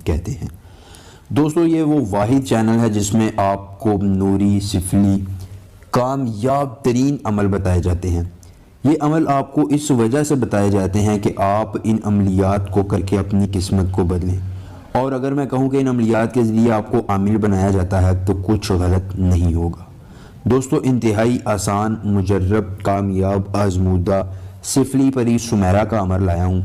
کہتے ہیں۔ دوستو یہ وہ واحد چینل ہے جس میں آپ کو نوری سفلی کامیاب ترین عمل بتائے جاتے ہیں۔ یہ عمل آپ کو اس وجہ سے بتائے جاتے ہیں کہ آپ ان عملیات کو کر کے اپنی قسمت کو بدلیں، اور اگر میں کہوں کہ ان عملیات کے ذریعے آپ کو عامل بنایا جاتا ہے تو کچھ غلط نہیں ہوگا۔ دوستو انتہائی آسان، مجرب، کامیاب، آزمودہ سفلی پری سمیرا کا عمل لایا ہوں۔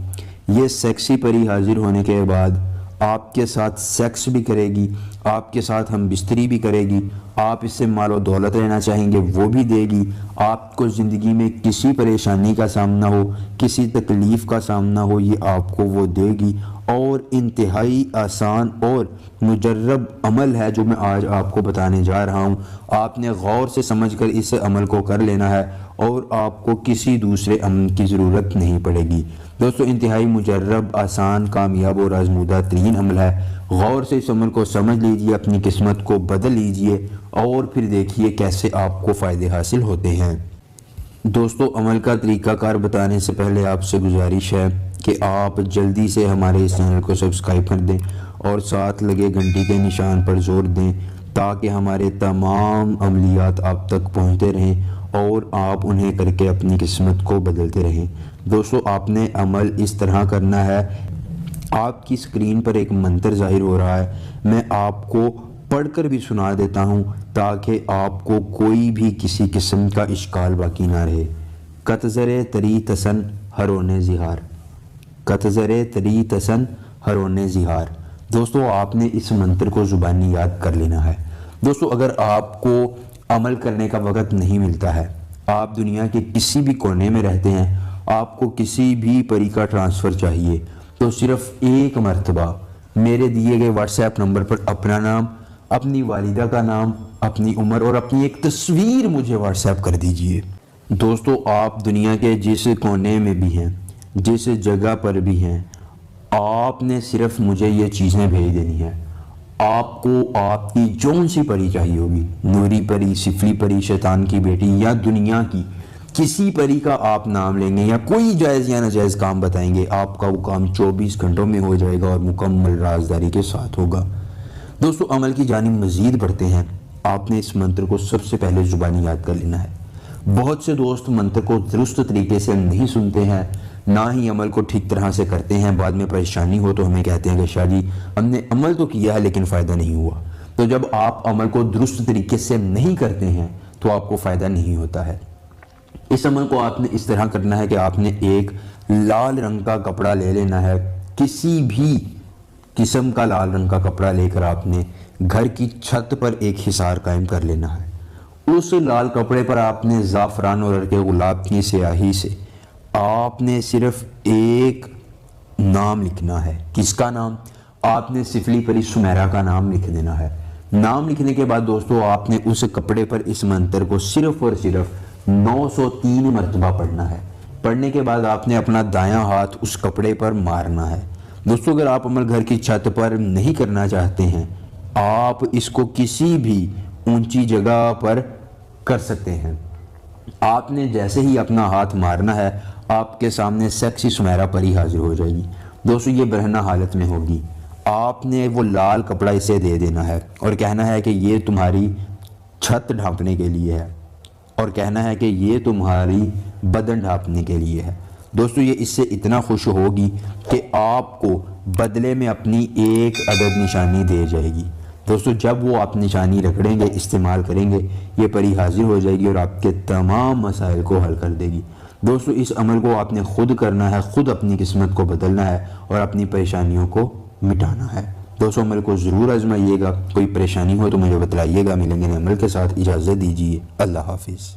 یہ سیکسی پری حاضر ہونے کے بعد آپ کے ساتھ سیکس بھی کرے گی، آپ کے ساتھ ہم بستری بھی کرے گی، آپ اس سے مال و دولت لینا چاہیں گے وہ بھی دے گی، آپ کو زندگی میں کسی پریشانی کا سامنا ہو، کسی تکلیف کا سامنا ہو، یہ آپ کو وہ دے گی۔ اور انتہائی آسان اور مجرب عمل ہے جو میں آج آپ کو بتانے جا رہا ہوں۔ آپ نے غور سے سمجھ کر اس عمل کو کر لینا ہے اور آپ کو کسی دوسرے عمل کی ضرورت نہیں پڑے گی۔ دوستو انتہائی مجرب، آسان، کامیاب اور آزمودہ ترین عمل ہے۔ غور سے اس عمل کو سمجھ لیجئے، اپنی قسمت کو بدل لیجئے اور پھر دیکھیے کیسے آپ کو فائدے حاصل ہوتے ہیں۔ دوستو عمل کا طریقہ کار بتانے سے پہلے آپ سے گزارش ہے کہ آپ جلدی سے ہمارے اس چینل کو سبسکرائب کر دیں اور ساتھ لگے گھنٹی کے نشان پر زور دیں تاکہ ہمارے تمام عملیات آپ تک پہنچتے رہیں اور آپ انہیں کر کے اپنی قسمت کو بدلتے رہیں۔ دوستو آپ نے عمل اس طرح کرنا ہے، آپ کی اسکرین پر ایک منتر ظاہر ہو رہا ہے، میں آپ کو پڑھ کر بھی سنا دیتا ہوں تاکہ آپ کو کوئی بھی کسی قسم کا اشکال باقی نہ رہے۔ کتزر تری تسن ہرونے زہار، کتزر تری تسن ہرونے زہار۔ دوستو آپ نے اس منتر کو زبانی یاد کر لینا ہے۔ دوستو اگر آپ کو عمل کرنے کا وقت نہیں ملتا ہے، آپ دنیا کے کسی بھی کونے میں رہتے ہیں، آپ کو کسی بھی پری کا ٹرانسفر چاہیے، تو صرف ایک مرتبہ میرے دیے گئے واٹس ایپ نمبر پر اپنا نام، اپنی والدہ کا نام، اپنی عمر اور اپنی ایک تصویر مجھے واٹس ایپ کر دیجئے۔ دوستو آپ دنیا کے جس کونے میں بھی ہیں، جس جگہ پر بھی ہیں، آپ نے صرف مجھے یہ چیزیں بھیج دینی ہیں۔ آپ کو آپ کی جون سی پری چاہیے ہوگی، نوری پری، سفلی پری، شیطان کی بیٹی یا دنیا کی کسی پری کا آپ نام لیں گے یا کوئی جائز یا ناجائز کام بتائیں گے، آپ کا وہ کام 24 گھنٹوں میں ہو جائے گا اور مکمل رازداری کے ساتھ ہوگا۔ دوستو عمل کی جانب مزید بڑھتے ہیں، آپ نے اس منتر کو سب سے پہلے زبانی یاد کر لینا ہے۔ بہت سے دوست منتر کو درست طریقے سے نہیں سنتے ہیں، نہ ہی عمل کو ٹھیک طرح سے کرتے ہیں، بعد میں پریشانی ہو تو ہمیں کہتے ہیں کہ شاہ جی ہم نے عمل تو کیا ہے لیکن فائدہ نہیں ہوا۔ تو جب آپ عمل کو درست طریقے سے نہیں کرتے ہیں تو آپ کو فائدہ نہیں ہوتا ہے۔ اس عمل کو آپ نے اس طرح کرنا ہے کہ آپ نے ایک لال رنگ کا کپڑا لے لینا ہے، کسی بھی قسم کا لال رنگ کا کپڑا لے کر آپ نے گھر کی چھت پر ایک حصار قائم کر لینا ہے۔ اس لال کپڑے پر آپ نے زعفران اور عرق گلاب کی سیاہی سے آپ نے صرف ایک نام لکھنا ہے۔ کس کا نام؟ آپ نے سفلی پری سمیرا کا نام لکھ دینا ہے۔ نام لکھنے کے بعد دوستو آپ نے اس کپڑے پر اس منتر کو صرف اور صرف 903 مرتبہ پڑھنا ہے۔ پڑھنے کے بعد آپ نے اپنا دایاں ہاتھ اس کپڑے پر مارنا ہے۔ دوستو اگر آپ عمل گھر کی چھت پر نہیں کرنا چاہتے ہیں، آپ اس کو کسی بھی اونچی جگہ پر کر سکتے ہیں۔ آپ نے جیسے ہی اپنا ہاتھ مارنا ہے، آپ کے سامنے سیکسی سمیرا پری حاضر ہو جائے گی۔ دوستو یہ برہنہ حالت میں ہوگی۔ آپ نے وہ لال کپڑا اسے دے دینا ہے اور کہنا ہے کہ یہ تمہاری چھت ڈھانپنے کے لیے ہے، اور کہنا ہے کہ یہ تمہاری بدن ڈھانپنے کے لیے ہے۔ دوستو یہ اس سے اتنا خوش ہوگی کہ آپ کو بدلے میں اپنی ایک عدد نشانی دے جائے گی۔ دوستو جب وہ آپ نشانی رگڑیں گے، استعمال کریں گے، یہ پری حاضر ہو جائے گی اور آپ کے تمام مسائل کو حل کر دے گی۔ دوستو اس عمل کو آپ نے خود کرنا ہے، خود اپنی قسمت کو بدلنا ہے اور اپنی پریشانیوں کو مٹانا ہے۔ دوستو عمل کو ضرور آزمائیے گا، کوئی پریشانی ہو تو مجھے بتلائیے گا۔ ملیں گے عمل کے ساتھ، اجازت دیجیے، اللہ حافظ۔